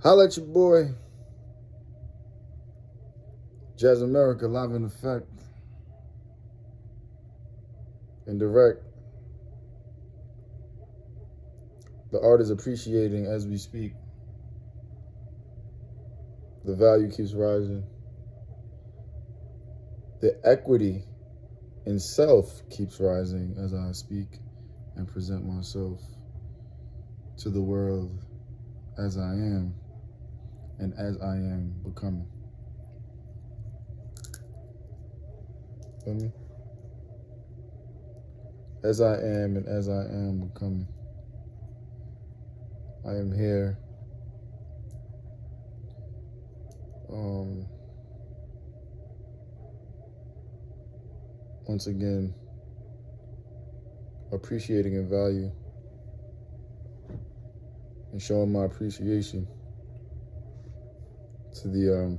Holla at your boy, Jazz America, live in effect, and direct. The art is appreciating as we speak. The value keeps rising. The equity in self keeps rising as I speak and present myself to the world as I am and as I am becoming. Feel me? As I am and as I am becoming. I am here. Once again, appreciating and value and showing my appreciation to the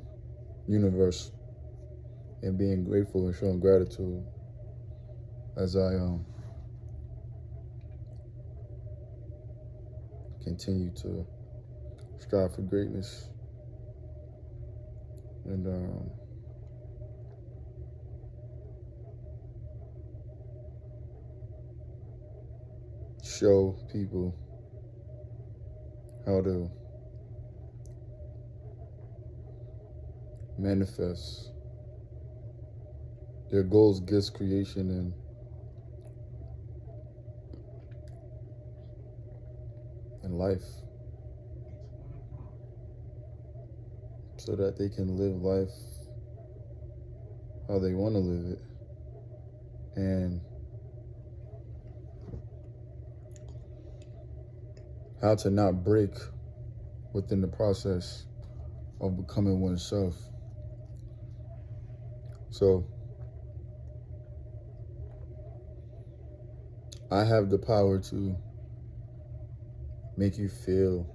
universe and being grateful and showing gratitude as I continue to strive for greatness and show people how to manifest their goals, gifts, creation, and life, so that they can live life how they want to live it, and how to not break within the process of becoming oneself. So I have the power to make you feel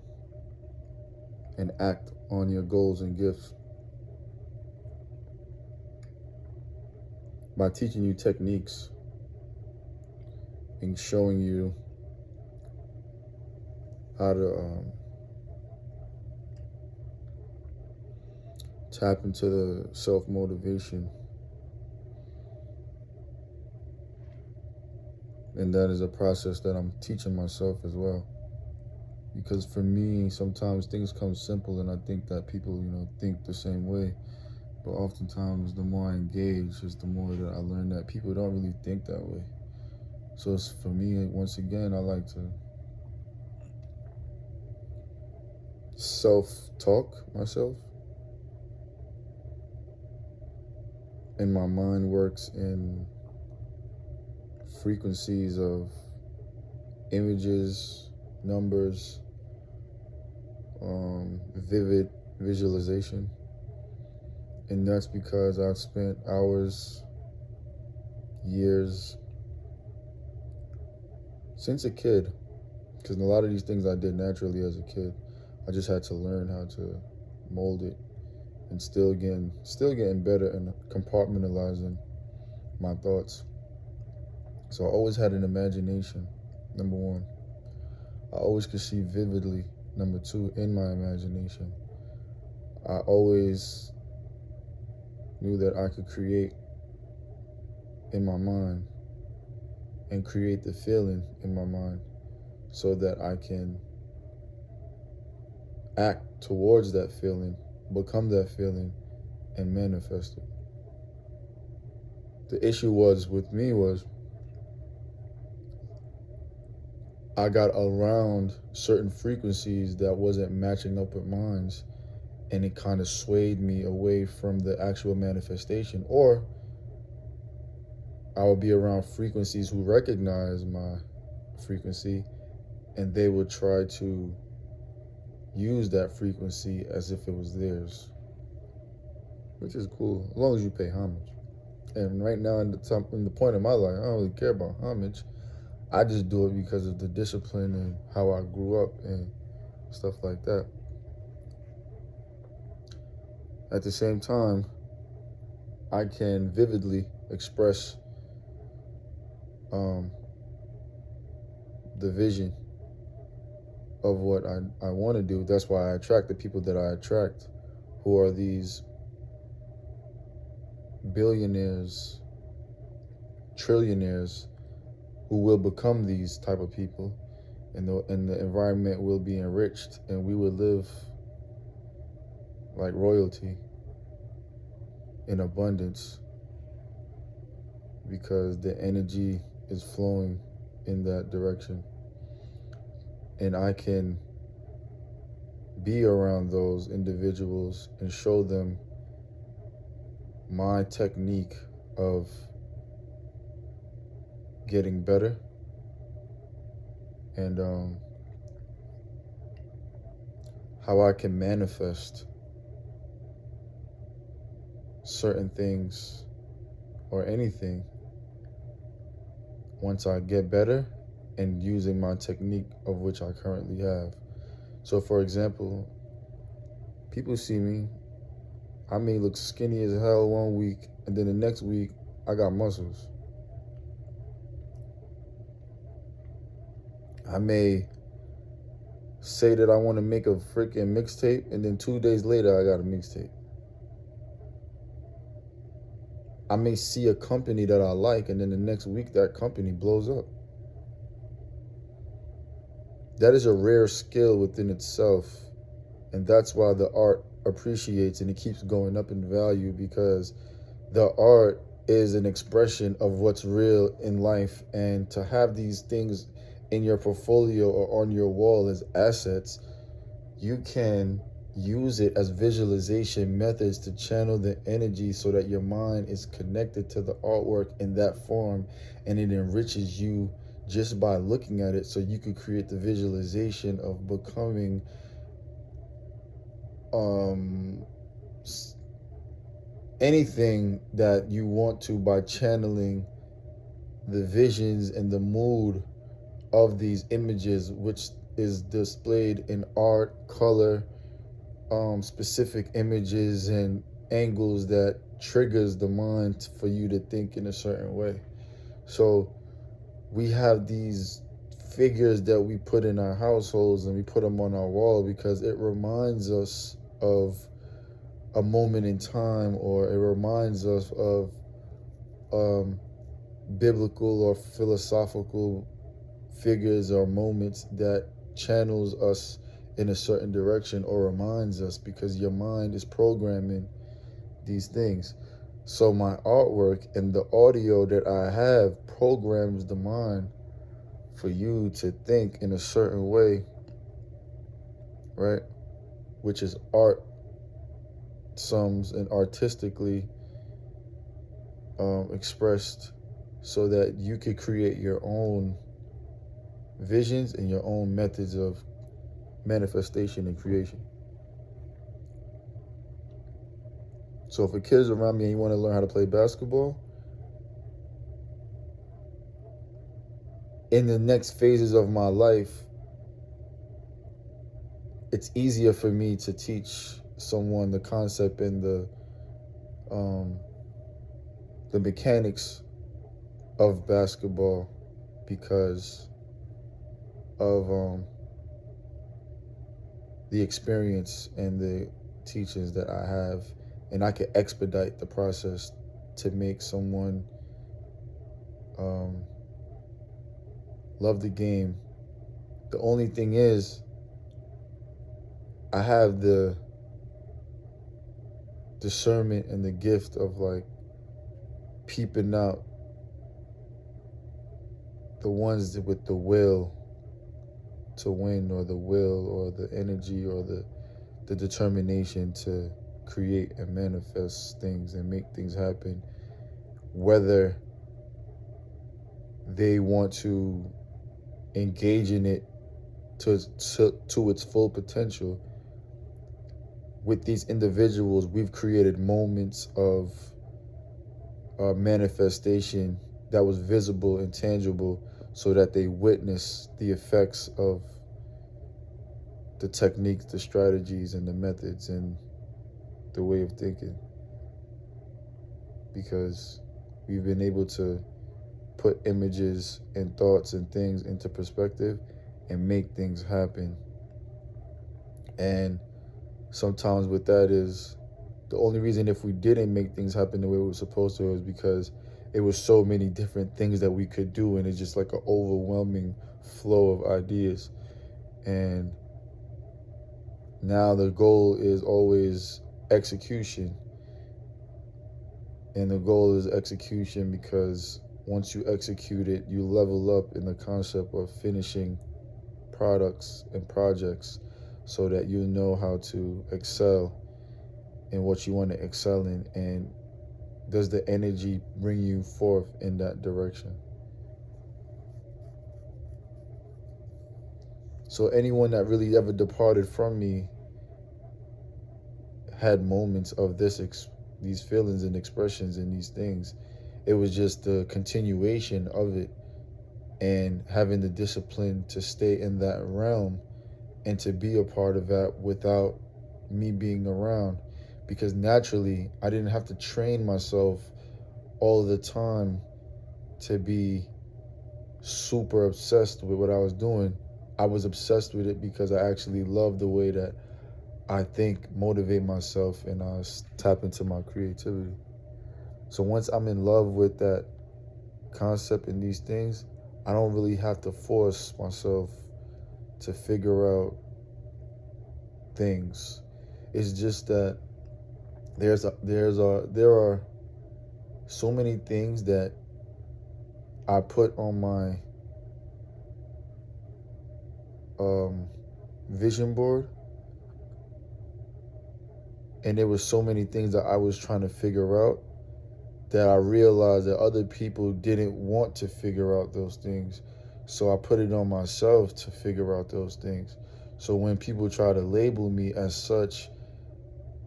and act on your goals and gifts by teaching you techniques and showing you how to tap into the self-motivation. And that is a process that I'm teaching myself as well. Because for me, sometimes things come simple and I think that people, think the same way. But oftentimes, the more I engage, is the more that I learn that people don't really think that way. So it's, for me, once again, I like to self-talk myself. And my mind works in frequencies of images, numbers, vivid visualization. And that's because I've spent hours, years, since a kid, because a lot of these things I did naturally as a kid. I just had to learn how to mold it, and still getting better and compartmentalizing my thoughts. So I always had an imagination, number one. I always could see vividly, number two, in my imagination. I always knew that I could create in my mind and create the feeling in my mind so that I can act towards that feeling, become that feeling, and manifest it. The issue with me was I got around certain frequencies that wasn't matching up with mine, and it kind of swayed me away from the actual manifestation. Or I would be around frequencies who recognize my frequency, and they would try to use that frequency as if it was theirs, which is cool, as long as you pay homage. And right now, in the point of my life, I don't really care about homage. I just do it because of the discipline and how I grew up and stuff like that. At the same time, I can vividly express the vision of what I want to do. That's why I attract the people that I attract, who are these billionaires, trillionaires, who will become these type of people, and the environment will be enriched, and we will live like royalty in abundance, because the energy is flowing in that direction. And I can be around those individuals and show them my technique of getting better, and how I can manifest certain things or anything once I get better and using my technique of which I currently have. So for example, people see me, I may look skinny as hell 1 week, and then the next week I got muscles. I may say that I want to make a freaking mixtape, and then 2 days later I got a mixtape. I may see a company that I like, and then the next week that company blows up. That is a rare skill within itself, and that's why the art appreciates and it keeps going up in value, because the art is an expression of what's real in life. And to have these things in your portfolio or on your wall as assets, you can use it as visualization methods to channel the energy so that your mind is connected to the artwork in that form, and it enriches you just by looking at it, so you could create the visualization of becoming anything that you want to by channeling the visions and the mood of these images, which is displayed in art, color, specific images and angles that triggers the mind for you to think in a certain way. So we have these figures that we put in our households and we put them on our wall because it reminds us of a moment in time, or it reminds us of biblical or philosophical figures or moments that channels us in a certain direction, or reminds us, because your mind is programming these things. So my artwork and the audio that I have programs the mind for you to think in a certain way, right? Which is art sums and artistically expressed, so that you could create your own visions and your own methods of manifestation and creation. So if a kid's around me and you want to learn how to play basketball, in the next phases of my life, it's easier for me to teach someone the concept and the mechanics of basketball, because of the experience and the teachings that I have, and I can expedite the process to make someone love the game. The only thing is, I have the discernment and the gift of like peeping out the ones with the will to win, or the will or the energy or the determination to create and manifest things and make things happen, whether they want to engage in it to its full potential. With these individuals, we've created moments of manifestation that was visible and tangible, so that they witness the effects of the techniques, the strategies, and the methods, and the way of thinking. Because we've been able to put images and thoughts and things into perspective and make things happen And sometimes with that is the only reason if we didn't make things happen the way we were supposed to is because it was so many different things that we could do, and it's just like an overwhelming flow of ideas. And now the goal is always execution. And the goal is execution because once you execute it, you level up in the concept of finishing products and projects so that you know how to excel in what you want to excel in, and does the energy bring you forth in that direction. So anyone that really ever departed from me had moments of these feelings and expressions and these things. It was just the continuation of it and having the discipline to stay in that realm and to be a part of that without me being around. Because naturally, I didn't have to train myself all the time to be super obsessed with what I was doing. I was obsessed with it because I actually love the way that I think, motivate myself, and I tap into my creativity. So once I'm in love with that concept and these things, I don't really have to force myself to figure out things. It's just that there are so many things that I put on my vision board, and there was so many things that I was trying to figure out that I realized that other people didn't want to figure out those things. So I put it on myself to figure out those things. So when people try to label me as such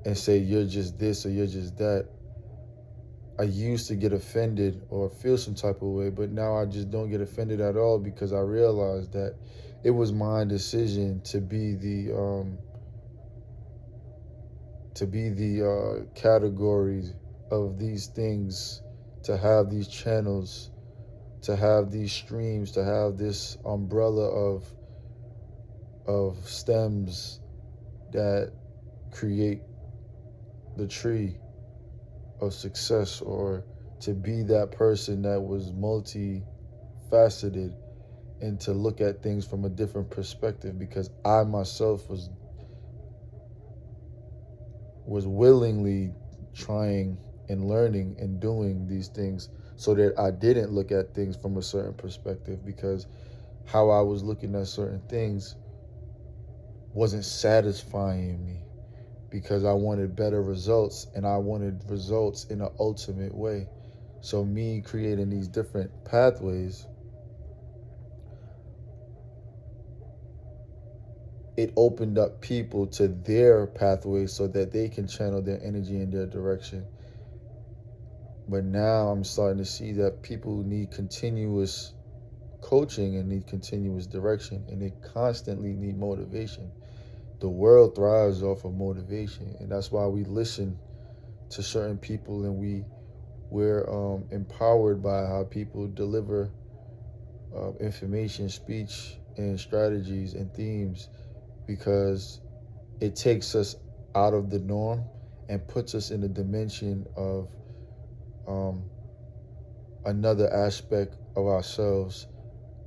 and say, you're just this or you're just that, I used to get offended or feel some type of way, but now I just don't get offended at all because I realized that it was my decision to be the categories of these things, to have these channels, to have these streams, to have this umbrella of stems that create the tree of success, or to be that person that was multifaceted and to look at things from a different perspective, because I myself was willingly trying and learning and doing these things so that I didn't look at things from a certain perspective, because how I was looking at certain things wasn't satisfying me, because I wanted better results, and I wanted results in an ultimate way. So me creating these different pathways, it opened up people to their pathways so that they can channel their energy in their direction. But now I'm starting to see that people need continuous coaching and need continuous direction, and they constantly need motivation. The world thrives off of motivation, and that's why we listen to certain people, and we're empowered by how people deliver information, speech, and strategies and themes, because it takes us out of the norm and puts us in a dimension of another aspect of ourselves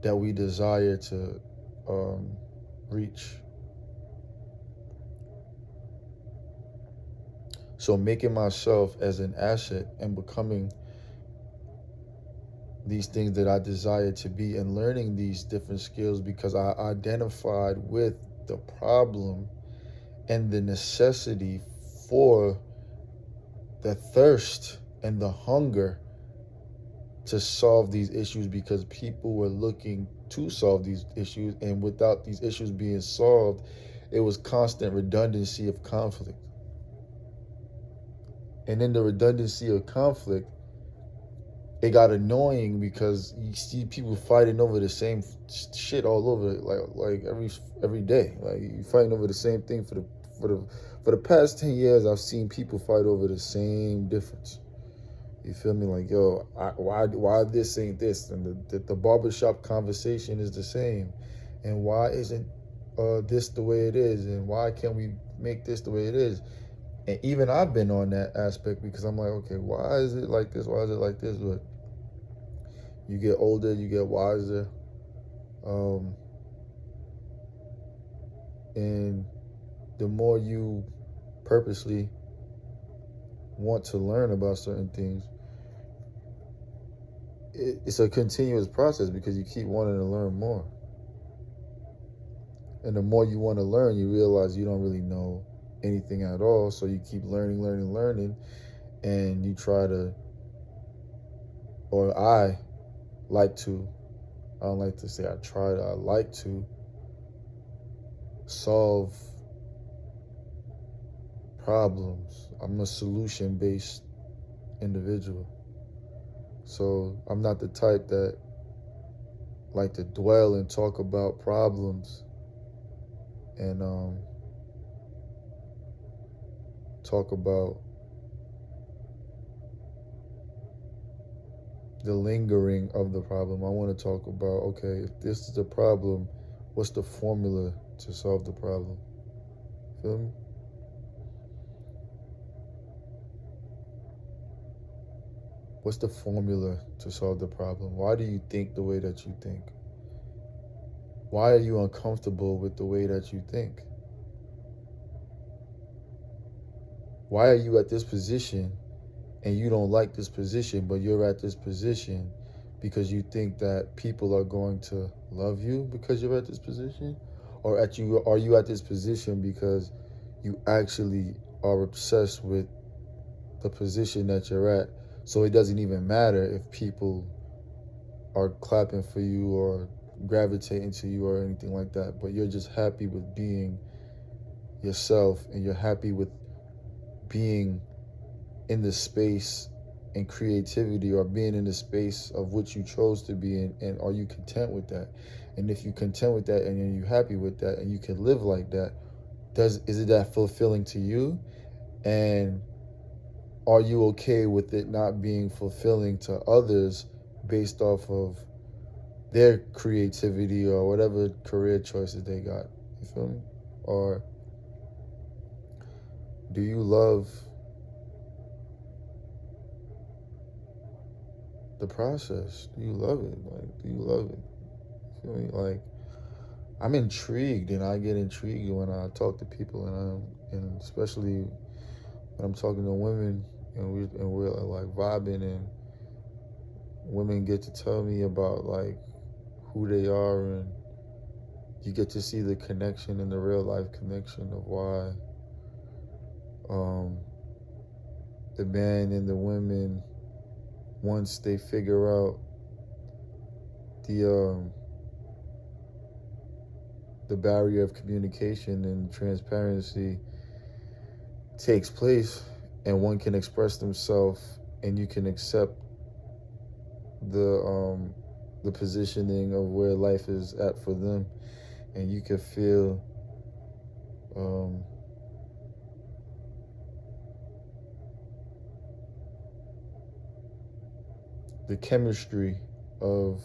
that we desire to reach. So making myself as an asset and becoming these things that I desire to be, and learning these different skills, because I identified with the problem and the necessity for the thirst and the hunger to solve these issues, because people were looking to solve these issues, and without these issues being solved, it was constant redundancy of conflict. And in the redundancy of conflict, it got annoying because you see people fighting over the same shit all over, like every day. Like, you fighting over the same thing for the past 10 years. I've seen people fight over the same difference. You feel me? Like, yo, why this ain't this, and the barbershop conversation is the same, and why isn't this the way it is, and why can't we make this the way it is? And even I've been on that aspect, because I'm like, okay, why is it like this? Why is it like this? But you get older, you get wiser, and the more you purposely want to learn about certain things, it's a continuous process, because you keep wanting to learn more. And the more you want to learn, you realize you don't really know anything at all. So you keep learning, and you try to, or I don't like to say I like to solve problems. I'm a solution-based individual. So I'm not the type that like to dwell and talk about problems and talk about the lingering of the problem. I want to talk about, okay, if this is a problem, what's the formula to solve the problem? Feel me? What's the formula to solve the problem? Why do you think the way that you think? Why are you uncomfortable with the way that you think? Why are you at this position and you don't like this position, but you're at this position because you think that people are going to love you because you're at this position? Or are you at this position because you actually are obsessed with the position that you're at? So it doesn't even matter if people are clapping for you or gravitating to you or anything like that, but you're just happy with being yourself, and you're happy with being in the space and creativity, or being in the space of what you chose to be in, and are you content with that? And if you're content with that and you're happy with that and you can live like that, is it that fulfilling to you? And are you okay with it not being fulfilling to others based off of their creativity or whatever career choices they got? You feel me? Or do you love the process? Do you love it? Like, do you love it? You feel me? Like, I'm intrigued, and I get intrigued when I talk to people, and especially when I'm talking to women, and we're like vibing, and women get to tell me about like who they are, and you get to see the connection and the real life connection of why the man and the women, once they figure out the barrier of communication and transparency takes place, and one can express themselves, and you can accept the positioning of where life is at for them, and you can feel the chemistry of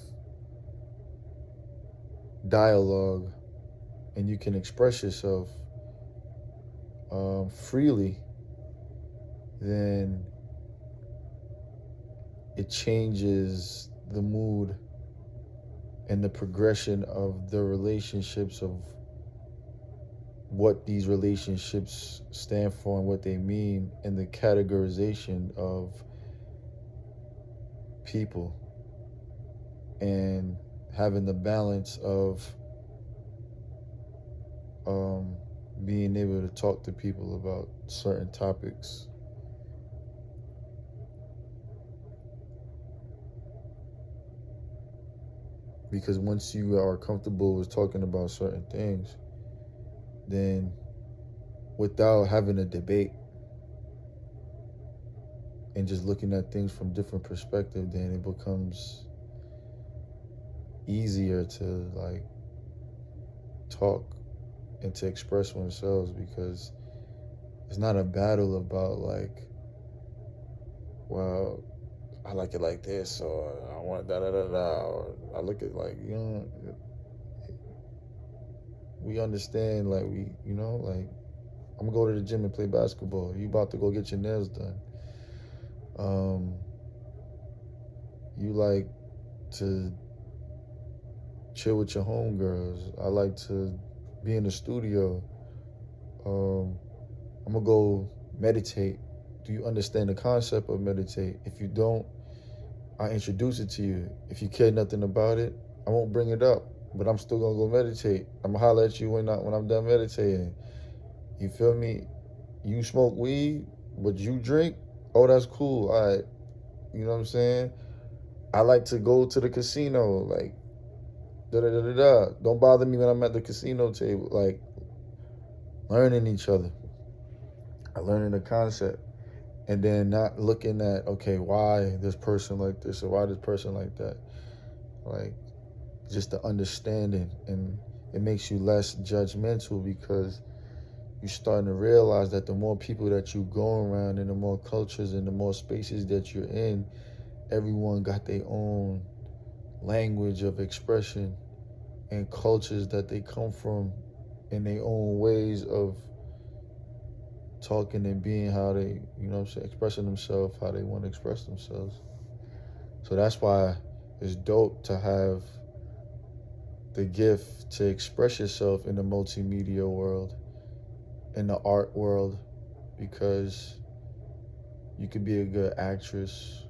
dialogue, and you can express yourself freely, then it changes the mood and the progression of the relationships, of what these relationships stand for and what they mean, and the categorization of people, and having the balance of being able to talk to people about certain topics. Because once you are comfortable with talking about certain things, then without having a debate and just looking at things from different perspectives, then it becomes easier to like talk and to express oneself, because it's not a battle about like, well, I like it like this, or I want da da da da, or I look at like, we understand, like, like, I'm gonna go to the gym and play basketball. You about to go get your nails done. You like to chill with your homegirls. I like to be in the studio. I'm gonna go meditate. Do you understand the concept of meditate? If you don't, I introduce it to you. If you care nothing about it, I won't bring it up, but I'm still gonna go meditate. I'm gonna holler at you when I'm done meditating. You feel me? You smoke weed, but you drink? Oh, that's cool. All right. You know what I'm saying? I like to go to the casino, like, da-da-da-da-da. Don't bother me when I'm at the casino table. Like, learning each other. Learning the concept. And then not looking at, okay, why this person like this or why this person like that. Like, just the understanding. And it makes you less judgmental because you're starting to realize that the more people that you go around and the more cultures and the more spaces that you're in, everyone got their own language of expression and cultures that they come from and their own ways of talking and being, how they, expressing themselves, how they want to express themselves. So that's why it's dope to have the gift to express yourself in the multimedia world, in the art world, because you could be a good actress,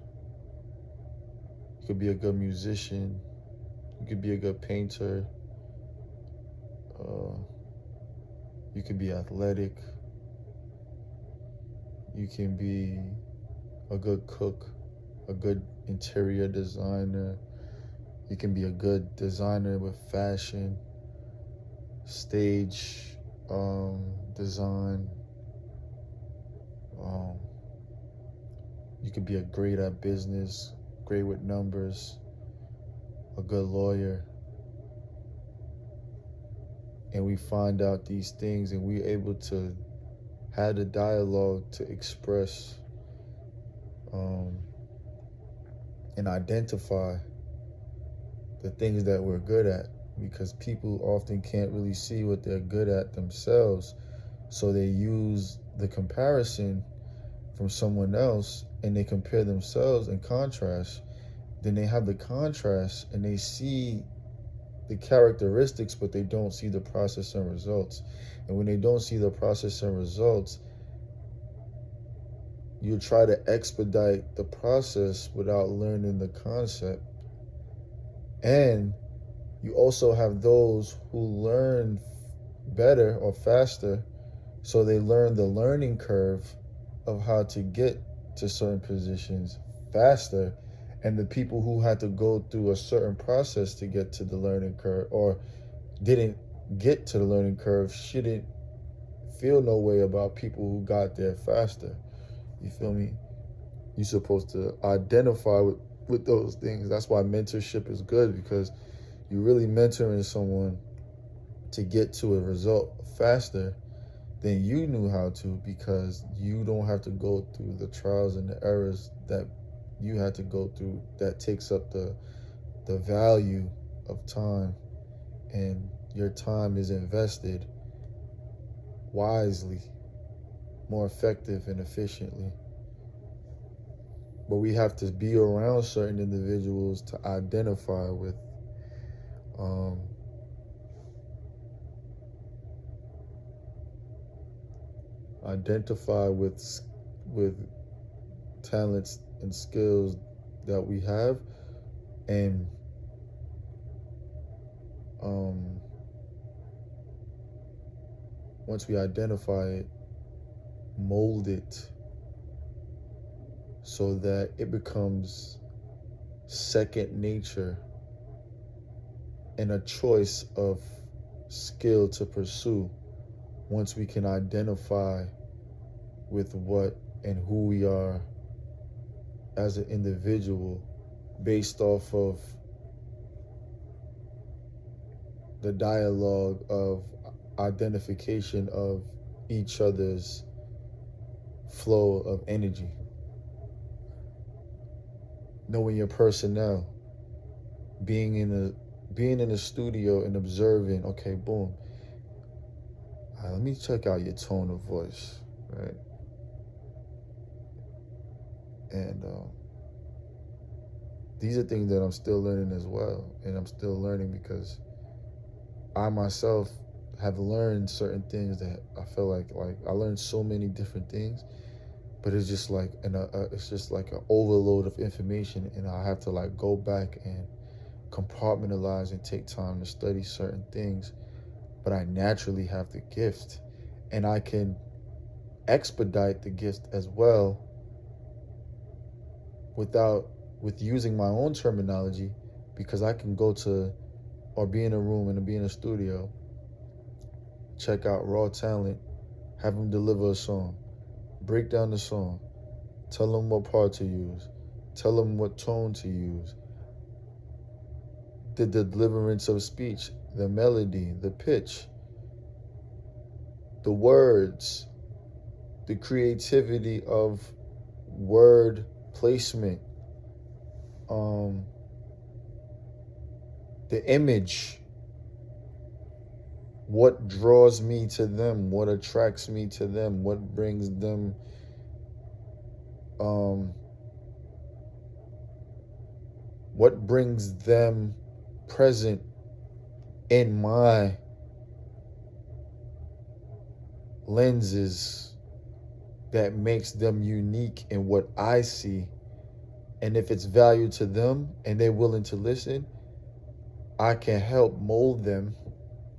you could be a good musician, you could be a good painter, you could be athletic, you can be a good cook, a good interior designer, you can be a good designer with fashion, stage design. You could be great at business, great with numbers, a good lawyer. And we find out these things and we're able to have the dialogue to express and identify the things that we're good at, because people often can't really see what they're good at themselves. So they use the comparison from someone else and they compare themselves and contrast. Then they have the contrast and they see the characteristics, but they don't see the process and results. And when they don't see the process and results, you try to expedite the process without learning the concept. And you also have those who learn better or faster, so they learn the learning curve of how to get to certain positions faster. And the people who had to go through a certain process to get to the learning curve or didn't get to the learning curve shouldn't feel no way about people who got there faster. You feel me? You're supposed to identify with those things. That's why mentorship is good, because you're really mentoring someone to get to a result faster than you knew how to, because you don't have to go through the trials and the errors that you had to go through. That takes up the value of time, and your time is invested wisely, more effective and efficiently. But we have to be around certain individuals to identify with with talents and skills that we have, and once we identify it, mold it so that it becomes second nature and a choice of skill to pursue. Once we can identify with what and who we are as an individual based off of the dialogue of identification of each other's flow of energy. Knowing your personnel, being in a studio and observing, okay, boom, let me check out your tone of voice, right? And these are things that I'm still learning as well. And I'm still learning because I myself have learned certain things that I feel like I learned so many different things, but it's just like it's just like an overload of information, and I have to like go back and compartmentalize and take time to study certain things. But I naturally have the gift, and I can expedite the gift as well with using my own terminology, because I can go to or be in a room and be in a studio, check out raw talent, have them deliver a song, break down the song, tell them what part to use, tell them what tone to use, the deliverance of speech, the melody, the pitch, the words, the creativity of word placement, the image, what draws me to them, what attracts me to them, what brings them present in my lenses that makes them unique in what I see. And if it's value to them and they're willing to listen, I can help mold them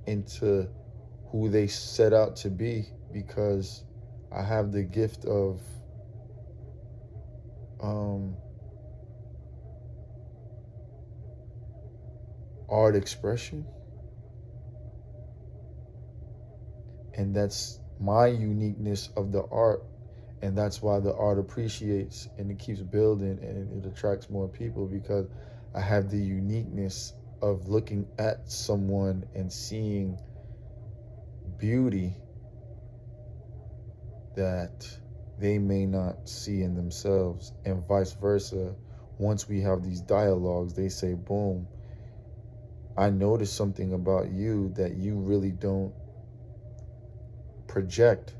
into who they set out to be, because I have the gift of art expression. And that's my uniqueness of the art. And that's why the art appreciates and it keeps building and it attracts more people, because I have the uniqueness of looking at someone and seeing beauty that they may not see in themselves, and vice versa. Once we have these dialogues, they say, boom, I noticed something about you that you really don't project.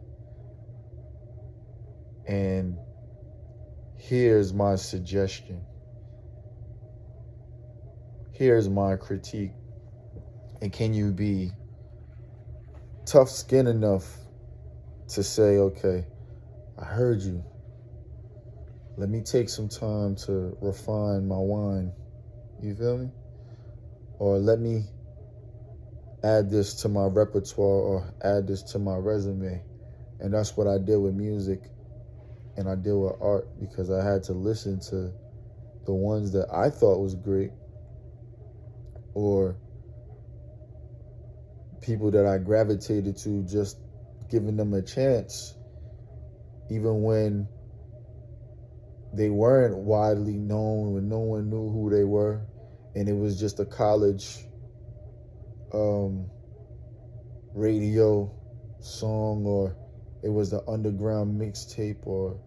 And here's my suggestion. Here's my critique. And can you be tough skin enough to say, okay, I heard you. Let me take some time to refine my wine. You feel me? Or let me add this to my repertoire or add this to my resume. And that's what I did with music and I did with art, because I had to listen to the ones that I thought was great, or people that I gravitated to, just giving them a chance, even when they weren't widely known, when no one knew who they were, and it was just a college radio song, or it was the underground mixtape, or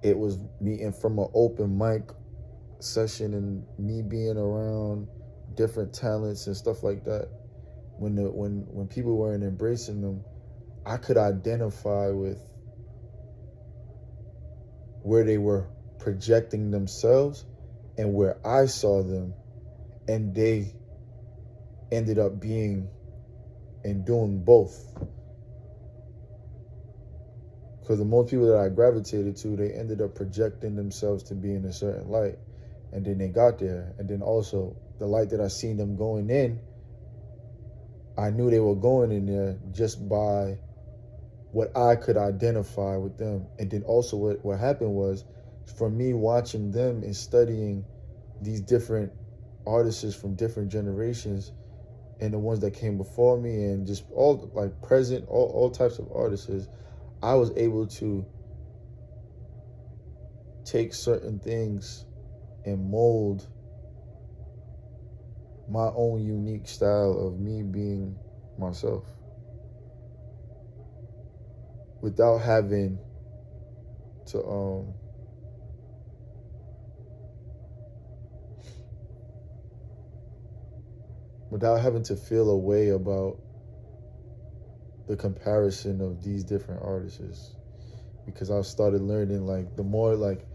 it was me from an open mic session and me being around different talents and stuff like that. When people weren't embracing them, I could identify with where they were projecting themselves and where I saw them, and they ended up being and doing both. Because the most people that I gravitated to, they ended up projecting themselves to be in a certain light, and then they got there. And then also the light that I seen them going in, I knew they were going in there just by what I could identify with them. And then also what happened was, for me watching them and studying these different artists from different generations and the ones that came before me, and just all like present, all types of artists, I was able to take certain things and mold my own unique style of me being myself, without having to feel a way about the comparison of these different artists, because I started learning, like, the more, like,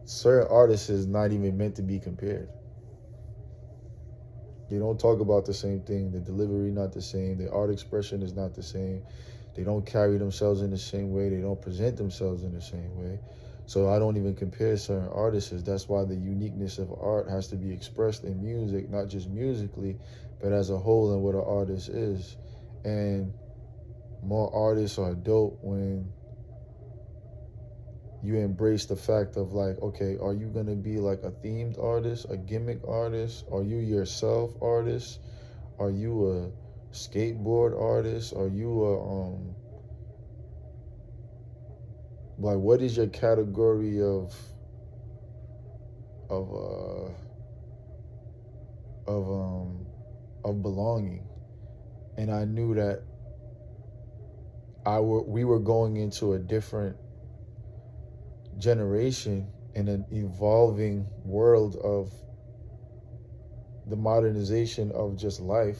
certain artists is not even meant to be compared. They don't talk about the same thing. The delivery not the same. The art expression is not the same. They don't carry themselves in the same way. They don't present themselves in the same way. So I don't even compare certain artists. That's why the uniqueness of art has to be expressed in music, not just musically, but as a whole and what an artist is. And more artists are dope when you embrace the fact of, like, okay, are you going to be like a themed artist, a gimmick artist? Are you yourself artist? Are you a skateboard artist? Are you a, like, what is your category of belonging? And I knew that we were going into a different generation in an evolving world of the modernization of just life.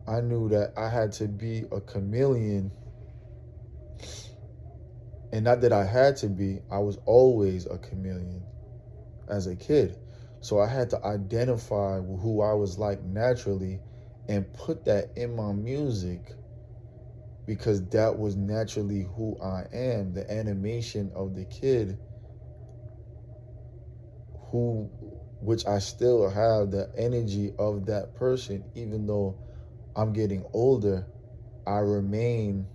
I knew that I had to be a chameleon. And not that I had to be, I was always a chameleon as a kid. So I had to identify who I was like naturally and put that in my music, because that was naturally who I am, the animation of the kid, which I still have the energy of that person. Even though I'm getting older, I remain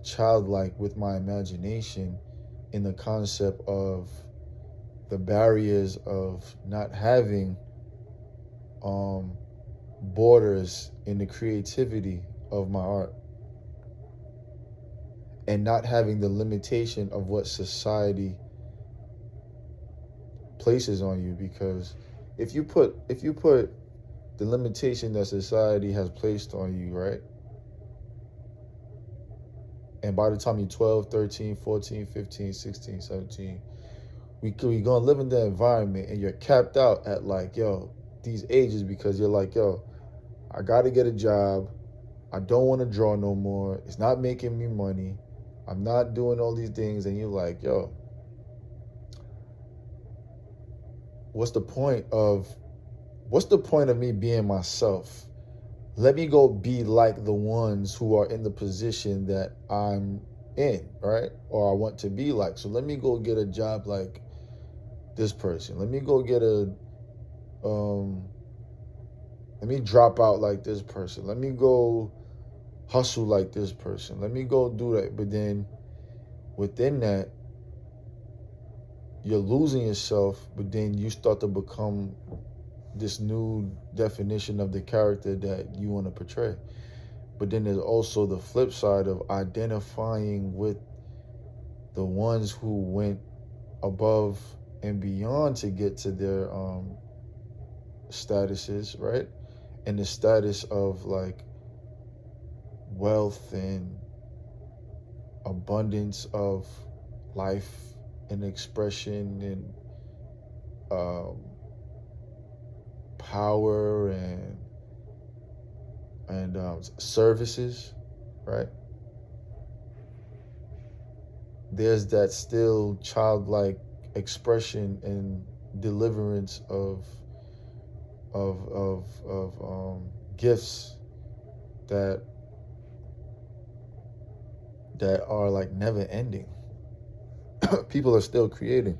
childlike with my imagination, in the concept of the barriers of not having borders in the creativity of my art, and not having the limitation of what society places on you. Because if you put the limitation that society has placed on you, right? And by the time you're 12, 13, 14, 15, 16, 17, we gonna live in the environment, and you're capped out at, like, yo, these ages, because you're like, yo, I gotta get a job. I don't want to draw no more. It's not making me money. I'm not doing all these things. And you're like, yo, what's the point of me being myself? Let me go be like the ones who are in the position that I'm in, right? Or I want to be like. So let me go get a job like this person. Let me go get let me drop out like this person. Let me go hustle like this person. Let me go do that. But then within that, you're losing yourself, but then you start to become this new definition of the character that you want to portray. But then there's also the flip side of identifying with the ones who went above and beyond to get to their statuses, right? And the status of, like, wealth and abundance of life and expression and power and services, right? There's that still childlike expression and deliverance of gifts that are, like, never ending. People are still creating.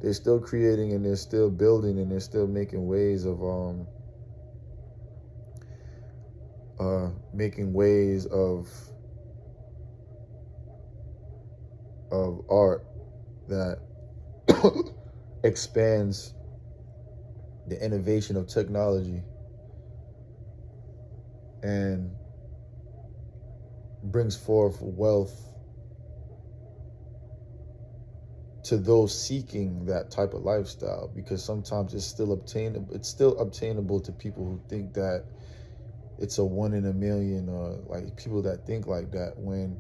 They're still creating, and they're still building, and they're still making ways of art that expands the innovation of technology and brings forth wealth to those seeking that type of lifestyle, because sometimes it's still obtainable to people who think that it's a 1 in a million, or, like, people that think like that, when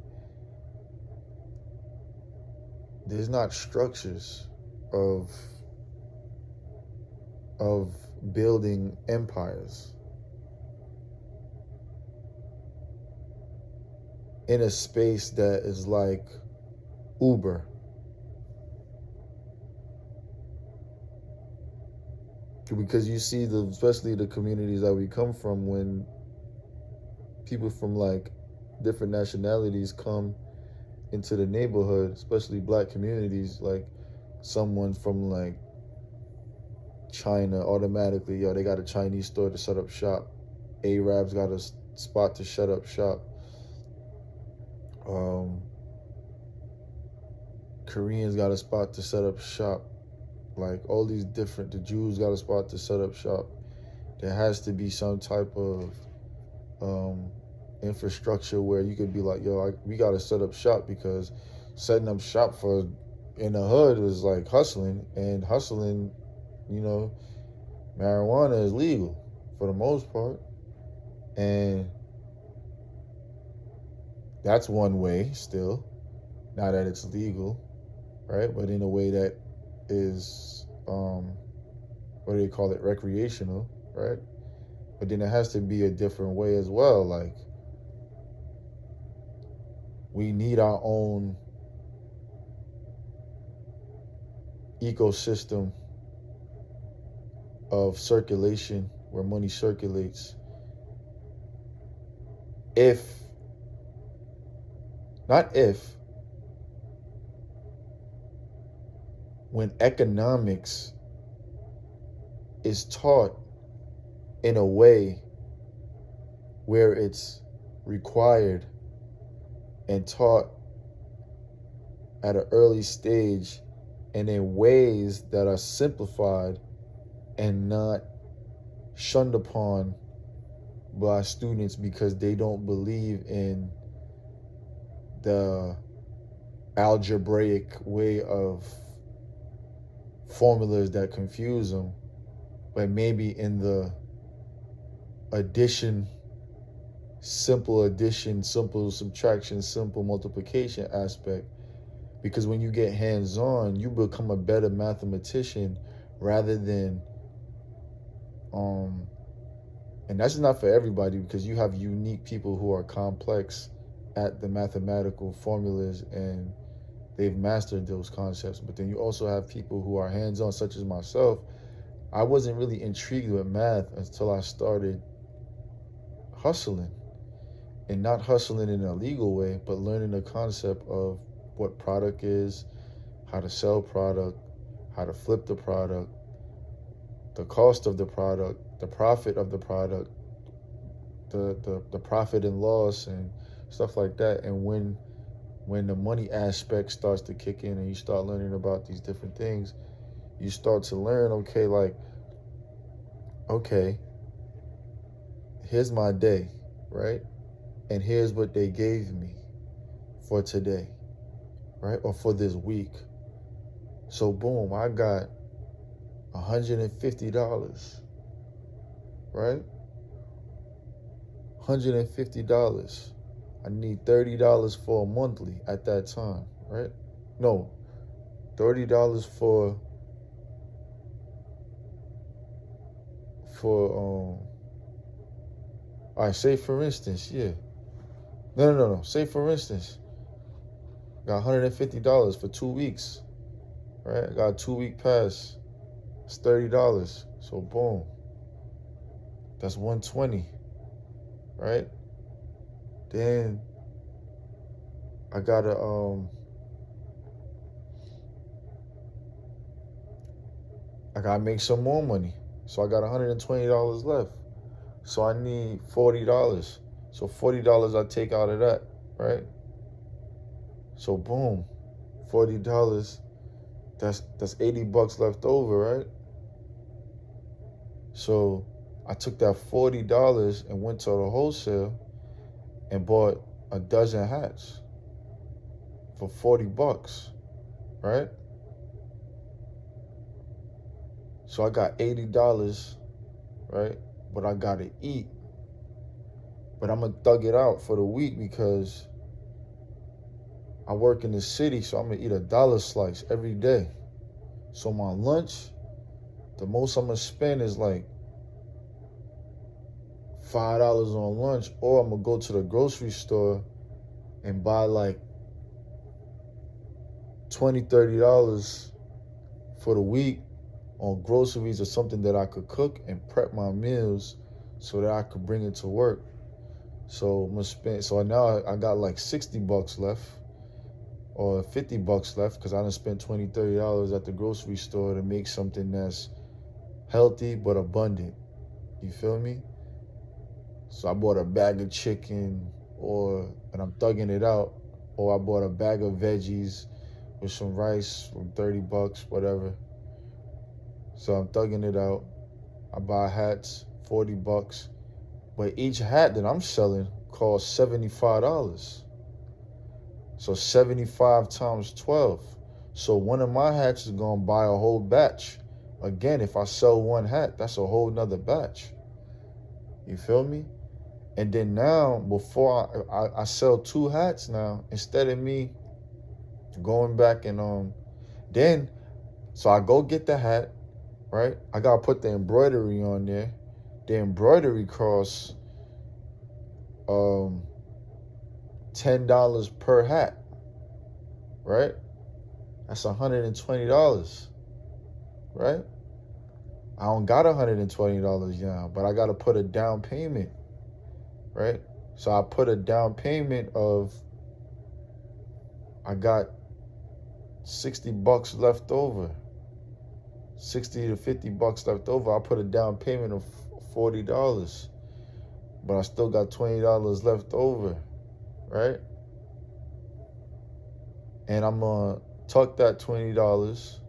there's not structures of building empires. in a space that is like Uber. Because you see, especially the communities that we come from, when people from like different nationalities come into the neighborhood, especially black communities, like someone from like China, automatically, they got a Chinese store to set up shop. Arabs got a spot to shut up shop. Koreans got a spot to set up shop. Like all these different, the Jews got a spot to set up shop. There has to be some type of infrastructure where you could be like, we got to set up shop, because setting up shop in the hood is like hustling, and hustling, marijuana is legal for the most part. And that's one way still, now that it's legal, right? But in a way that is, what do they call it? Recreational, right? But then it has to be a different way as well. Like, we need our own ecosystem of circulation where money circulates. When economics is taught in a way where it's required and taught at an early stage and in ways that are simplified and not shunned upon by students because they don't believe in the algebraic way of formulas that confuse them, but maybe in the simple addition, simple subtraction, simple multiplication aspect. Because when you get hands-on, you become a better mathematician rather than, and that's not for everybody, because you have unique people who are complex at the mathematical formulas and they've mastered those concepts. But then you also have people who are hands-on, such as myself. I wasn't really intrigued with math until I started hustling, and not hustling in a legal way, but learning the concept of what product is, how to sell product, how to flip the product, the cost of the product, the profit of the product, the profit and loss and stuff like that. And when the money aspect starts to kick in and you start learning about these different things, you start to learn, okay, here's my day, right? And here's what they gave me for today, right? Or for this week. So boom, I got $150, right? $150. I need $30 for a monthly at that time, right? No, $30 for all right, say for instance, yeah. No. Say for instance, got $150 for 2 weeks, right? I got a 2-week pass. It's $30. So boom, that's $120, right? Then I gotta make some more money. So I got $120 left. So I need $40. So $40 I take out of that, right? So boom, $40. That's $80 left over, right? So I took that $40 and went to the wholesale and bought a dozen hats for $40, right? So I got $80, right? But I gotta eat. But I'm gonna thug it out for the week because I work in the city, so I'm gonna eat a dollar slice every day. So my lunch, the most I'm gonna spend is like $5 on lunch, or I'm gonna go to the grocery store and buy like $20, $30 for the week on groceries or something that I could cook and prep my meals so that I could bring it to work. So I'm gonna spend. So now I got like $60 left or $50 left because I done spent $20, $30 at the grocery store to make something that's healthy but abundant. You feel me? So I bought a bag of chicken, and I'm thugging it out, or I bought a bag of veggies with some rice from $30, whatever. So I'm thugging it out. I buy hats, $40. But each hat that I'm selling costs $75. So 75 times 12. So one of my hats is gonna buy a whole batch. Again, if I sell one hat, that's a whole nother batch. You feel me? And then now, before I sell 2 hats now, instead of me going back and so I go get the hat, right? I gotta put the embroidery on there. The embroidery costs $10 per hat, right? That's $120, right? I don't got $120 now, but I gotta put a down payment, right? So I put a down payment of, I got $60 left over, $60 to $50 left over. I put a down payment of $40, but I still got $20 left over, right? And I'm gonna tuck that $20,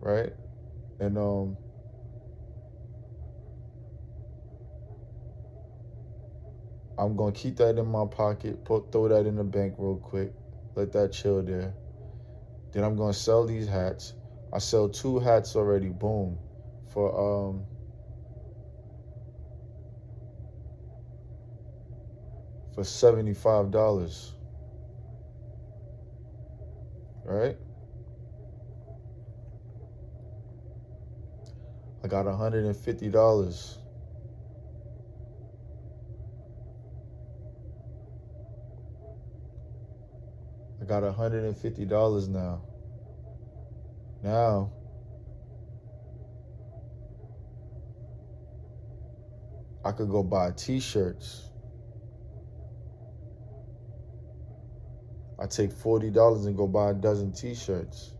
right? And I'm gonna keep that in my pocket, throw that in the bank real quick, let that chill there. Then I'm gonna sell these hats. I sell 2 hats already, boom, for $75, right? I got $150. I got $150 now. Now, I could go buy t-shirts. I take $40 and go buy a dozen t-shirts.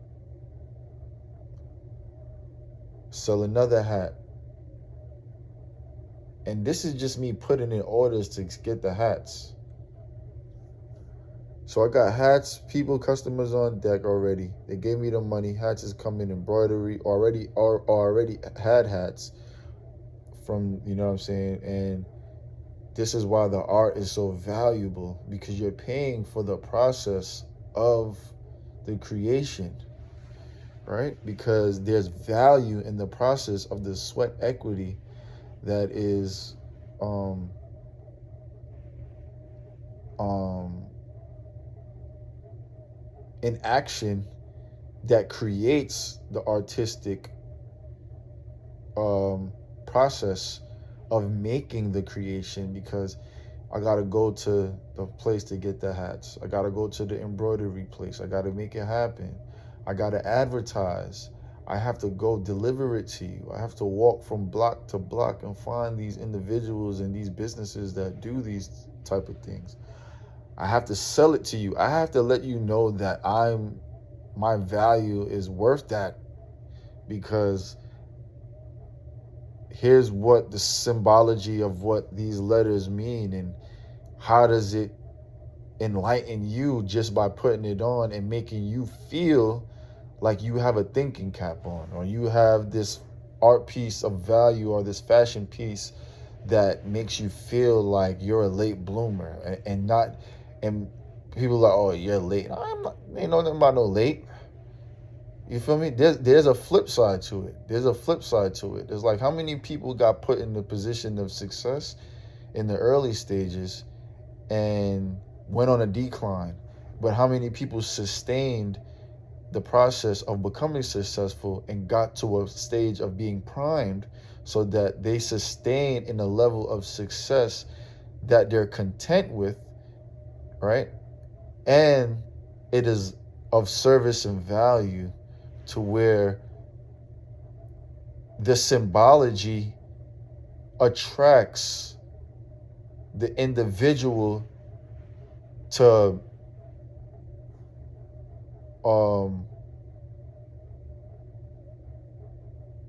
Sell another hat. And this is just me putting in orders to get the hats. So I got hats, customers on deck already. They gave me the money. Hats is coming, embroidery, already had hats from, you know what I'm saying? And this is why the art is so valuable, because you're paying for the process of the creation, right? Because there's value in the process of the sweat equity that is in action that creates the artistic process of making the creation. Because I gotta go to the place to get the hats. I gotta go to the embroidery place. I gotta make it happen. I gotta advertise. I have to go deliver it to you. I have to walk from block to block and find these individuals and these businesses that do these type of things. I have to sell it to you. I have to let you know that my value is worth that, because here's what the symbology of what these letters mean, and how does it enlighten you just by putting it on and making you feel like you have a thinking cap on, or you have this art piece of value, or this fashion piece that makes you feel like you're a late bloomer, and people are like, oh, you're late. I'm not, ain't know nothing about no late. You feel me? There's a flip side to it. There's a flip side to it. There's like, how many people got put in the position of success in the early stages and went on a decline? But how many people sustained the process of becoming successful and got to a stage of being primed so that they sustain in a level of success that they're content with, right? And it is of service and value to where the symbology attracts the individual to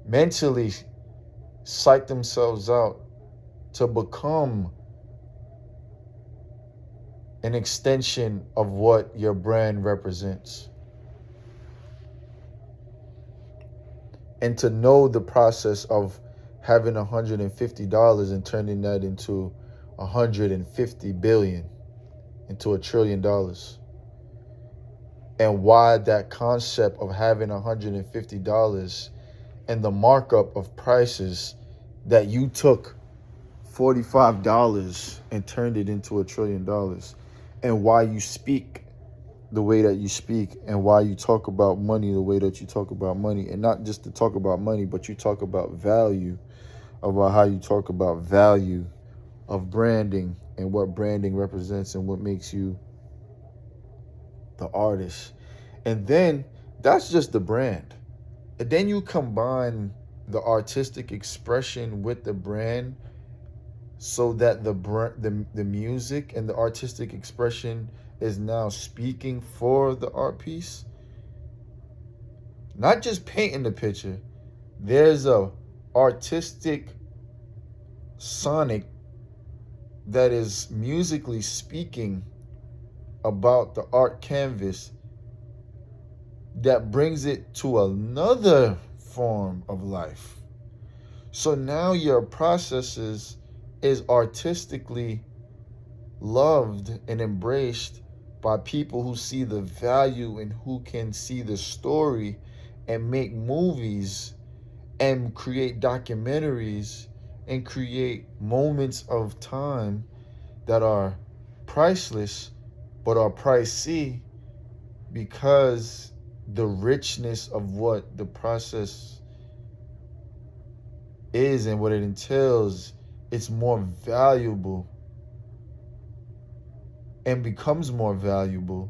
mentally psych themselves out to become an extension of what your brand represents. And to know the process of having $150 and turning that into 150 billion, into $1 trillion. And why that concept of having $150 and the markup of prices that you took $45 and turned it into $1 trillion, and why you speak the way that you speak, and why you talk about money the way that you talk about money, and not just to talk about money, but you talk about value, about how you talk about value of branding and what branding represents and what makes you the artist. And then that's just the brand. And then you combine the artistic expression with the brand so that the music and the artistic expression is now speaking for the art piece. Not just painting the picture. There's a artistic sonic that is musically speaking about the art canvas that brings it to another form of life. So now your processes is artistically loved and embraced by people who see the value and who can see the story and make movies and create documentaries and create moments of time that are priceless but are pricey because the richness of what the process is and what it entails, it's more valuable and becomes more valuable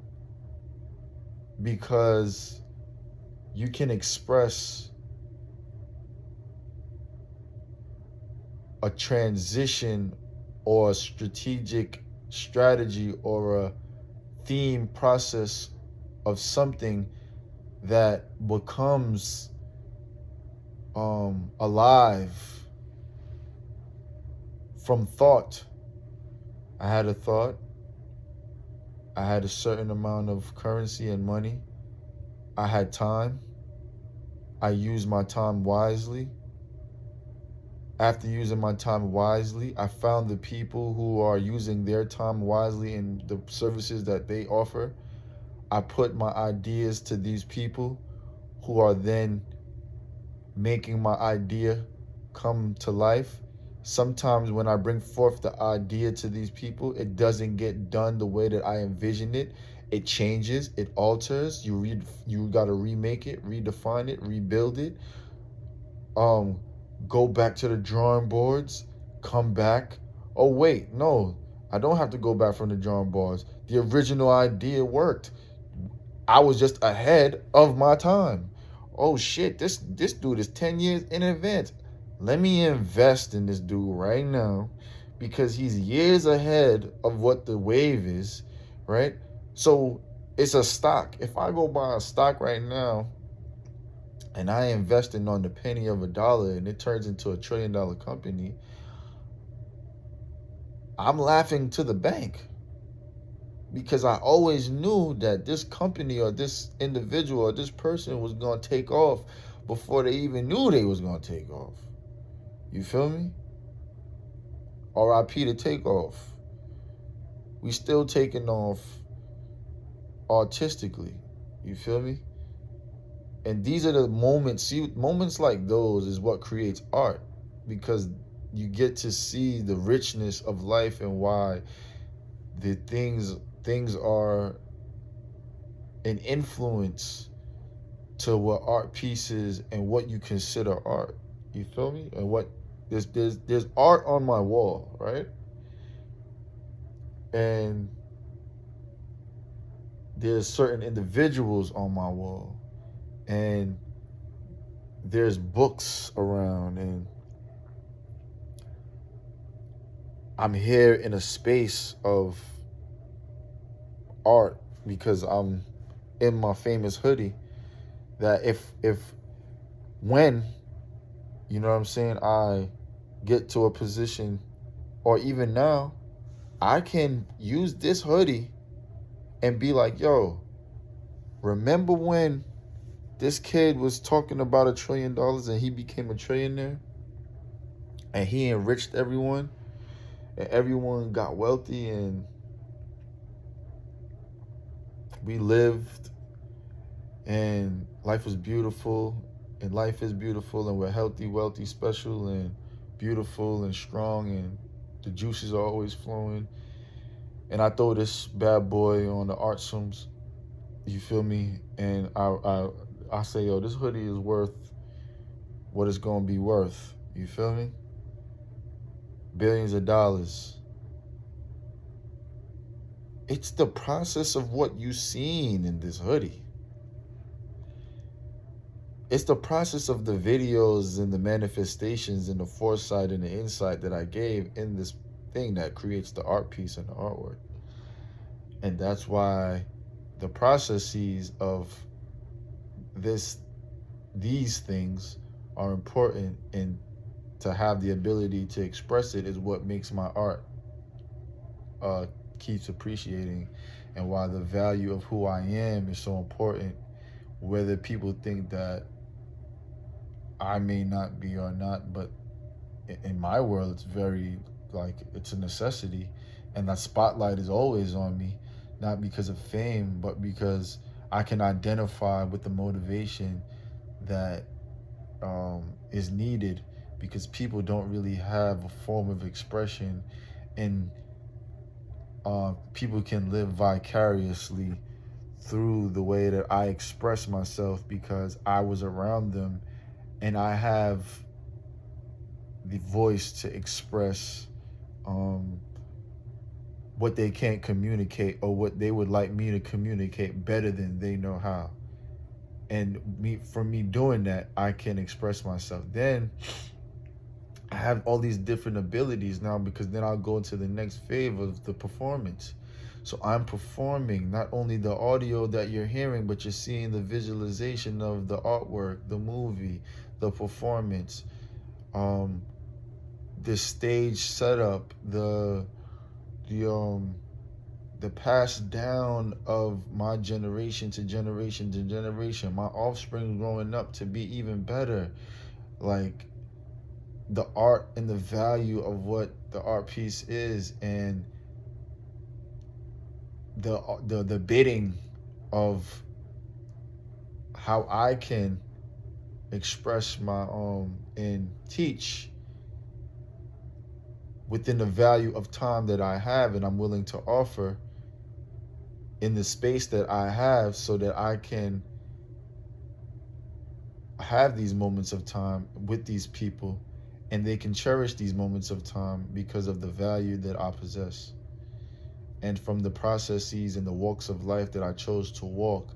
because you can express a transition or a strategic strategy or a theme process of something that becomes alive from thought. I had a thought. I had a certain amount of currency and money. I had time. I used my time wisely. After using my time wisely, I found the people who are using their time wisely in the services that they offer. I put my ideas to these people who are then making my idea come to life. Sometimes when I bring forth the idea to these people, it doesn't get done the way that I envisioned it. It changes, it alters. You got to remake it, redefine it, rebuild it. Go back to the drawing boards, come back. Oh wait, no, I don't have to go back from the drawing boards. The original idea worked. I was just ahead of my time. Oh shit, this dude is 10 years in advance. Let me invest in this dude right now because he's years ahead of what the wave is, right? So it's a stock. If I go buy a stock right now and I invest in on the penny of a dollar and it turns into $1 trillion company, I'm laughing to the bank because I always knew that this company or this individual or this person was going to take off before they even knew they was going to take off. You feel me? R.I.P. to Takeoff. We still taking off artistically. You feel me? And these are the moments. See, moments like those is what creates art because you get to see the richness of life and why the things are an influence to what art pieces and what you consider art. You feel me? And what there's art on my wall, right? And there's certain individuals on my wall, and there's books around, and I'm here in a space of art because I'm in my famous hoodie. That when, you know what I'm saying, I get to a position, or even now, I can use this hoodie and be like, yo, remember when this kid was talking about $1 trillion and he became a trillionaire and he enriched everyone and everyone got wealthy and we lived and life was beautiful and life is beautiful and we're healthy, wealthy, special and beautiful and strong and the juices are always flowing. And I throw this bad boy on the 𝗏𝗡𝗠𝐻, you feel me? And I say, yo, this hoodie is worth what it's gonna be worth. You feel me? Billions of dollars. It's the process of what you seen in this hoodie. It's the process of the videos and the manifestations and the foresight and the insight that I gave in this thing that creates the art piece and the artwork. And that's why the processes of these things are important, and to have the ability to express it is what makes my art keeps appreciating, and why the value of who I am is so important, whether people think that I may not be or not. But in my world, it's very, like, it's a necessity, and that spotlight is always on me, not because of fame, but because I can identify with the motivation that is needed, because people don't really have a form of expression, and people can live vicariously through the way that I express myself because I was around them and I have the voice to express what they can't communicate, or what they would like me to communicate better than they know how. And from me doing that, I can express myself. Then I have all these different abilities now, because then I'll go into the next phase of the performance. So I'm performing not only the audio that you're hearing, but you're seeing the visualization of the artwork, the movie, the performance, the stage setup, the pass down of my generation to generation to generation, my offspring growing up to be even better. Like, the art and the value of what the art piece is, and the bidding of how I can express my and teach within the value of time that I have and I'm willing to offer in the space that I have, so that I can have these moments of time with these people, and they can cherish these moments of time because of the value that I possess. And from the processes and the walks of life that I chose to walk,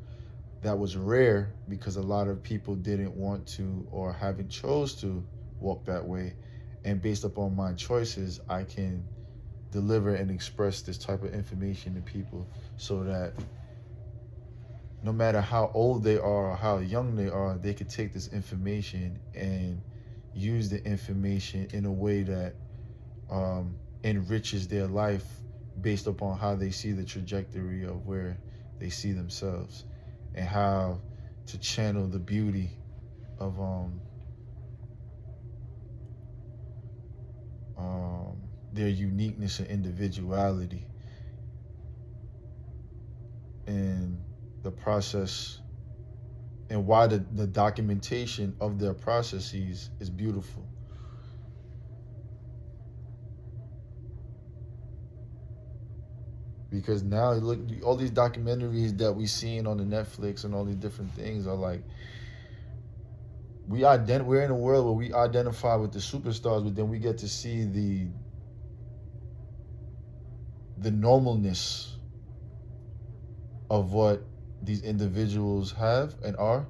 that was rare, because a lot of people didn't want to or haven't chose to walk that way. And based upon my choices, I can deliver and express this type of information to people, so that no matter how old they are or how young they are, they could take this information and use the information in a way that enriches their life based upon how they see the trajectory of where they see themselves, and how to channel the beauty of their uniqueness and individuality, and the process, and why the documentation of their processes is beautiful. Because now, look, all these documentaries that we seen on the Netflix and all these different things are like, we're in a world where we identify with the superstars, but then we get to see the normalness of what these individuals have and are,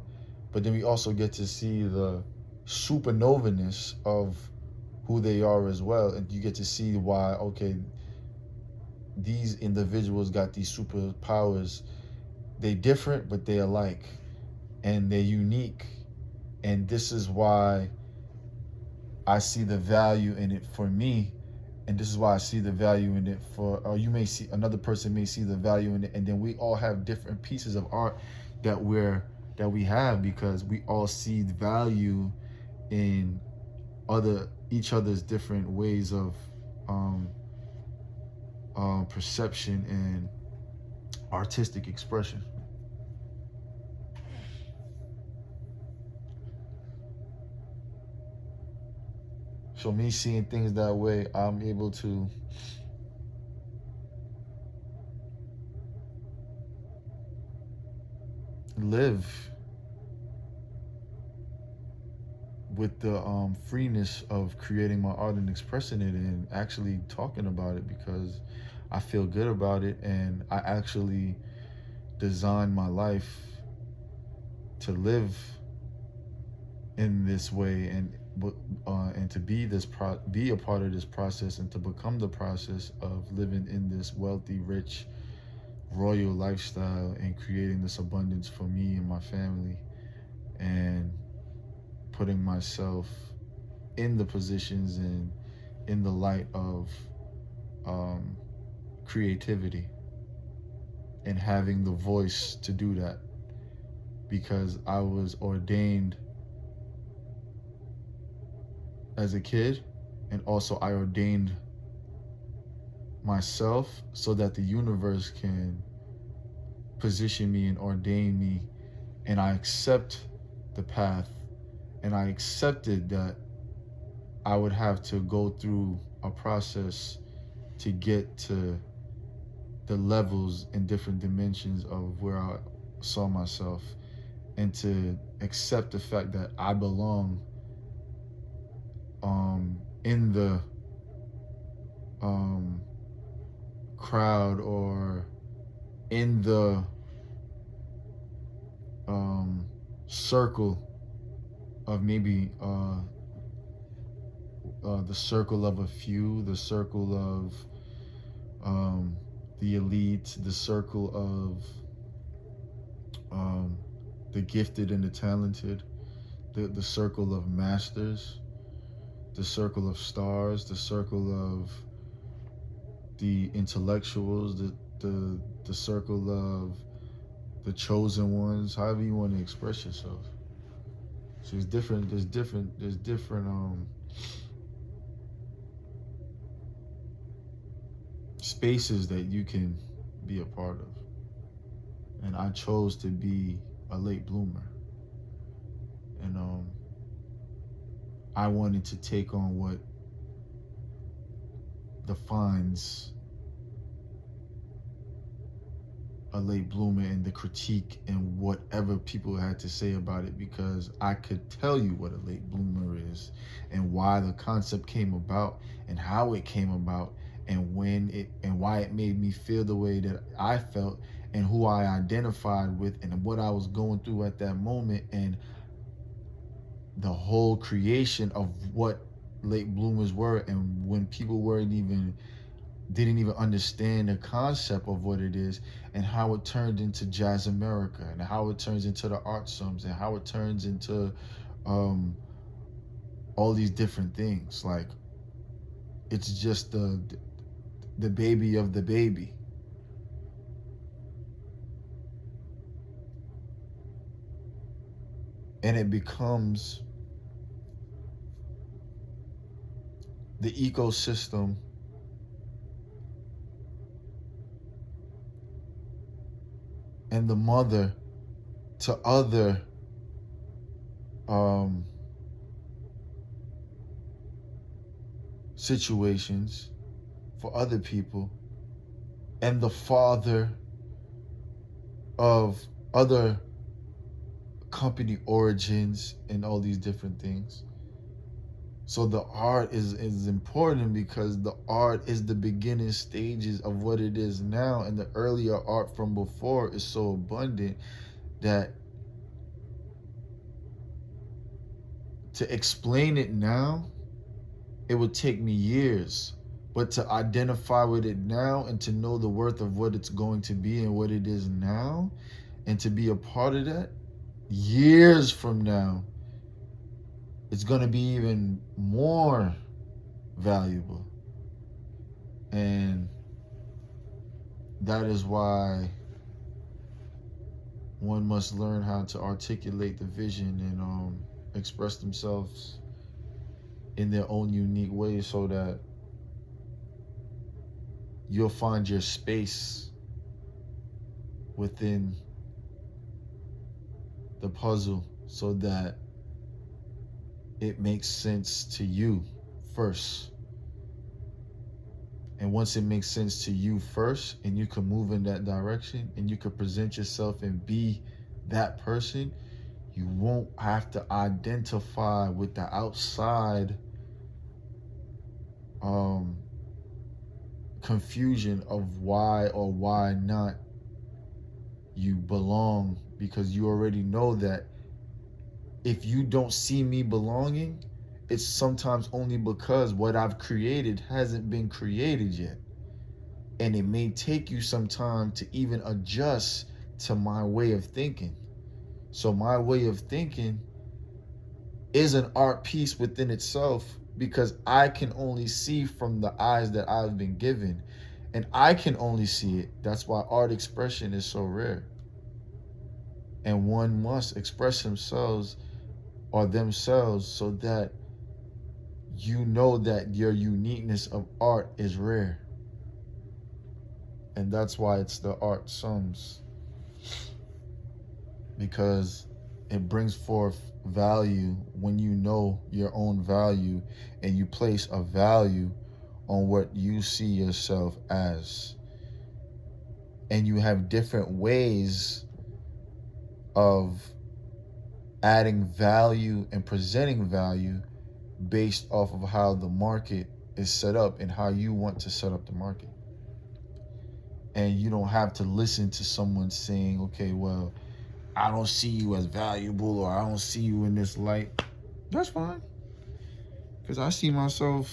but then we also get to see the supernova-ness of who they are as well. And you get to see why, okay, these individuals got these superpowers. They different, but they alike, and they're unique. And this is why I see the value in it for me, and this is why I see the value in it for, or you may see, another person may see the value in it, and then we all have different pieces of art that we have, because we all see the value in each other's different ways of perception and artistic expression. So me seeing things that way, I'm able to live with the freeness of creating my art and expressing it and actually talking about it, because I feel good about it, and I actually designed my life to live in this way, and to be a part of this process, and to become the process of living in this wealthy, rich, royal lifestyle, and creating this abundance for me and my family, and putting myself in the positions and in the light of creativity, and having the voice to do that, because I was ordained as a kid, and also I ordained myself so that the universe can position me and ordain me, and I accept the path, and I accepted that I would have to go through a process to get to the levels and different dimensions of where I saw myself, and to accept the fact that I belong in the crowd, or in the circle of maybe the circle of a few, the circle of the elite, the circle of the gifted and the talented, the circle of masters, the circle of stars, the circle of the intellectuals, the circle of the chosen ones, however you want to express yourself. So there's different spaces that you can be a part of. And I chose to be a late bloomer. And I wanted to take on what defines a late bloomer, and the critique and whatever people had to say about it, because I could tell you what a late bloomer is, and why the concept came about, and how it came about, and why it made me feel the way that I felt, and who I identified with, and what I was going through at that moment, and the whole creation of what late bloomers were, and when people didn't even understand the concept of what it is, and how it turned into Jazz America, and how it turns into the @Sums, and how it turns into all these different things. Like, it's just the baby of the baby. And it becomes the ecosystem and the mother to other situations for other people, and the father of other company origins and all these different things. So the art is important because the art is the beginning stages of what it is now, and the earlier art from before is so abundant that to explain it now, it would take me years. But to identify with it now and to know the worth of what it's going to be and what it is now, and to be a part of that, years from now, it's going to be even more valuable. And that is why one must learn how to articulate the vision and express themselves in their own unique ways, so that you'll find your space within the puzzle, so that it makes sense to you first. And once it makes sense to you first, and you can move in that direction, and you can present yourself and be that person, you won't have to identify with the outside confusion of why or why not you belong, because you already know that if you don't see me belonging, it's sometimes only because what I've created hasn't been created yet. And it may take you some time to even adjust to my way of thinking. So my way of thinking is an art piece within itself, because I can only see from the eyes that I've been given. And I can only see it. That's why art expression is so rare. And one must express themselves or themselves so that you know that your uniqueness of art is rare. And that's why it's the art sums, because it brings forth value when you know your own value and you place a value on what you see yourself as. And you have different ways of adding value and presenting value based off of how the market is set up and how you want to set up the market. And you don't have to listen to someone saying, okay, well, I don't see you as valuable, or I don't see you in this light. That's fine, because I see myself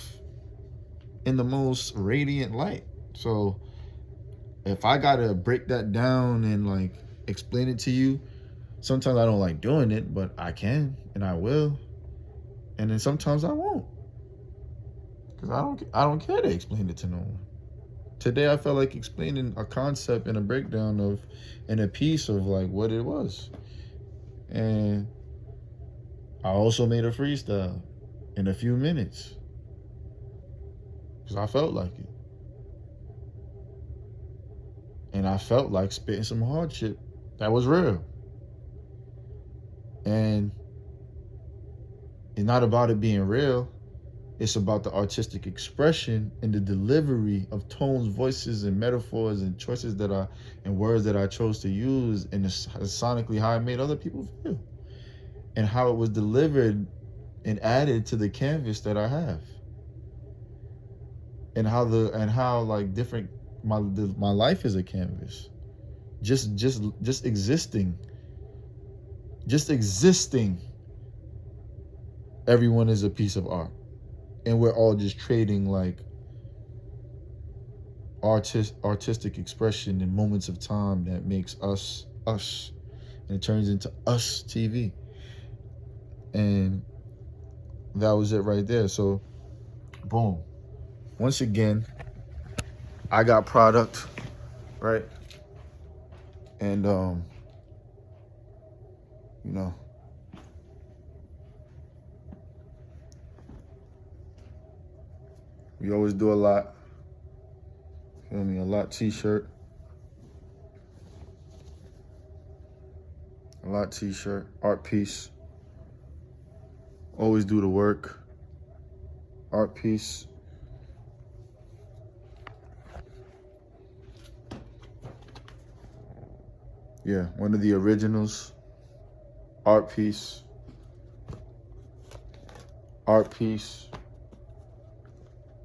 in the most radiant light. So if I gotta break that down and like explain it to you, sometimes I don't like doing it, but I can and I will. And then sometimes I won't, because I don't care to explain it to no one. Today I felt like explaining a concept and a breakdown of and a piece of like what it was. And I also made a freestyle in a few minutes because I felt like it. And I felt like spitting some hardship that was real. And it's not about it being real. It's about the artistic expression and the delivery of tones, voices, and metaphors and choices and words that I chose to use, and sonically how I made other people feel, and how it was delivered and added to the canvas that I have, and how like different my life is a canvas, just existing, Everyone is a piece of art. And we're all just trading like artistic expression in moments of time that makes us. And it turns into us TV. And that was it right there. So, boom. Once again, I got product, right? And, you know, we always do a lot. Feel me? A lot t-shirt. A lot t-shirt. Art piece. Always do the work. Art piece. Yeah, one of the originals. Art piece. art piece,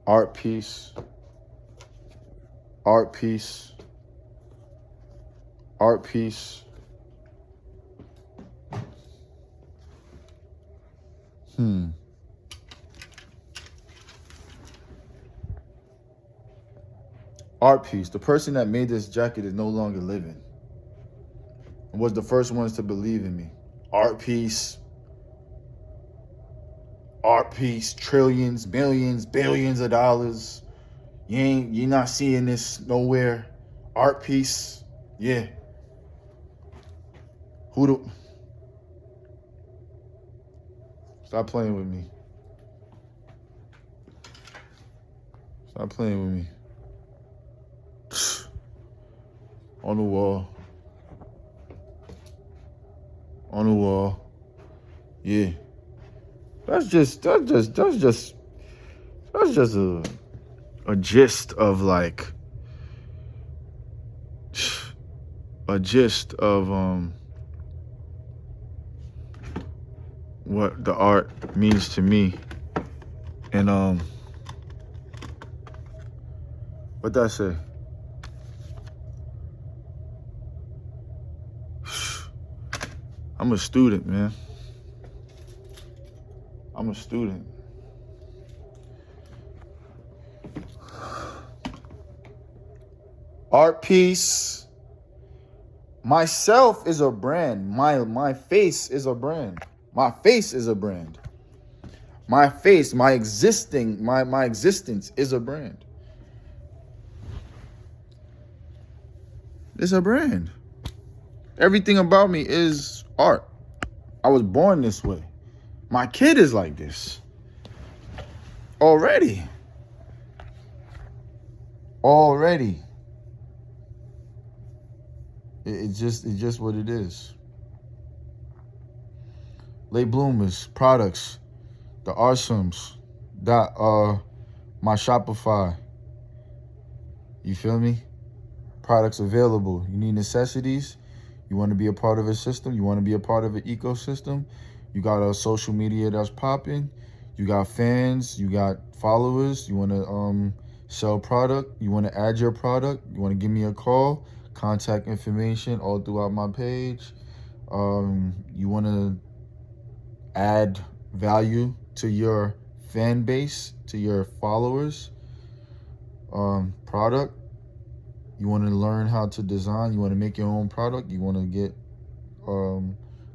art piece, art piece, art piece. Art piece. The person that made this jacket is no longer living. Was the first ones to believe in me. Art piece. Art piece. Trillions, millions, billions of dollars. You're not seeing this nowhere. Art piece. Yeah. Stop playing with me. Stop playing with me. On the wall. On the wall. Yeah. That's just a gist of like a gist of what the art means to me. And what did I say? I'm a student, man. I'm a student. Art piece. Myself is a brand. My face is a brand. My face is a brand. My face, my existence is a brand. It's a brand. Everything about me is art. I was born this way. My kid is like this. Already. It's just what it is. Late bloomers, products, the 𝗏𝗓𝐶𝐴𝐵𝐶𝑠, my Shopify. You feel me? Products available. You need necessities. You want to be a part of a system. You want to be a part of an ecosystem. You got a social media that's popping. You got fans. You got followers. You want to sell product. You want to add your product. You want to give me a call. Contact information all throughout my page. You want to add value to your fan base, to your followers. Product. You want to learn how to design. You want to make your own product. You want to get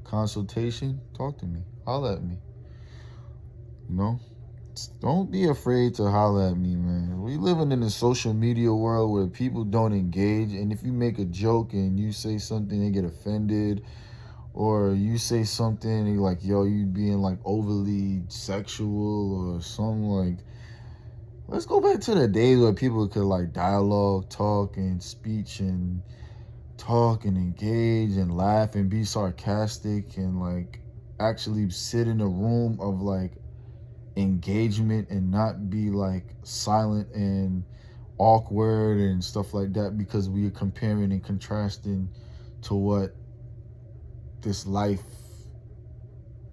consultation. Talk to me. Holla at me. You know? Don't be afraid to holla at me, man. We living in a social media world where people don't engage. And if you make a joke and you say something, they get offended. Or you say something and you're like, yo, you being like overly sexual or something like. Let's go back to the days where people could like dialogue, talk, and speech, and talk and engage and laugh and be sarcastic and like actually sit in a room of like engagement and not be like silent and awkward and stuff like that because we are comparing and contrasting to what this life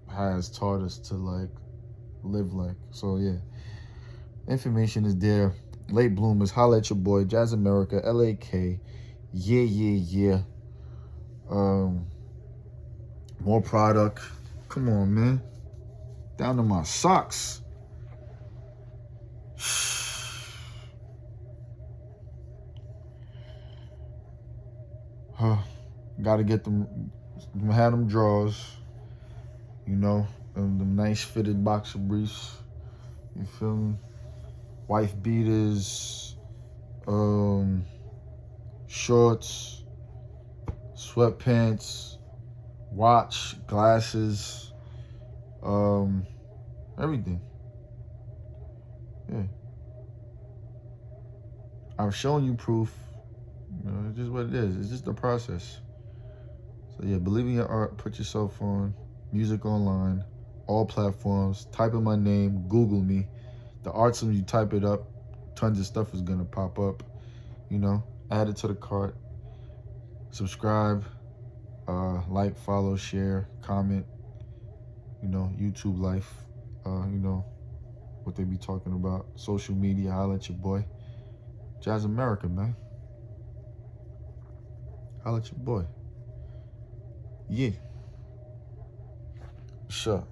has taught us to like live like. So yeah. Information is there. Late bloomers, holla at your boy, Jazz America, LAK. Yeah. More product. Come on, man. Down to my socks. Gotta get them, have them drawers. You know, them nice fitted boxer briefs. You feel me? Wife beaters, shorts, sweatpants, watch, glasses, everything. Yeah. I've shown you proof. You know, it's just what it is. It's just the process. So yeah, believe in your art, put yourself on, music online, all platforms, type in my name, Google me. The 𝗏𝗓𝐶𝐴𝐵𝐶𝑠, you type it up, tons of stuff is gonna pop up. You know, add it to the cart. Subscribe, like, follow, share, comment. You know, YouTube life. You know, what they be talking about. Social media, holla at your boy. Jazz America, man. Holla at your boy. Yeah. Sure.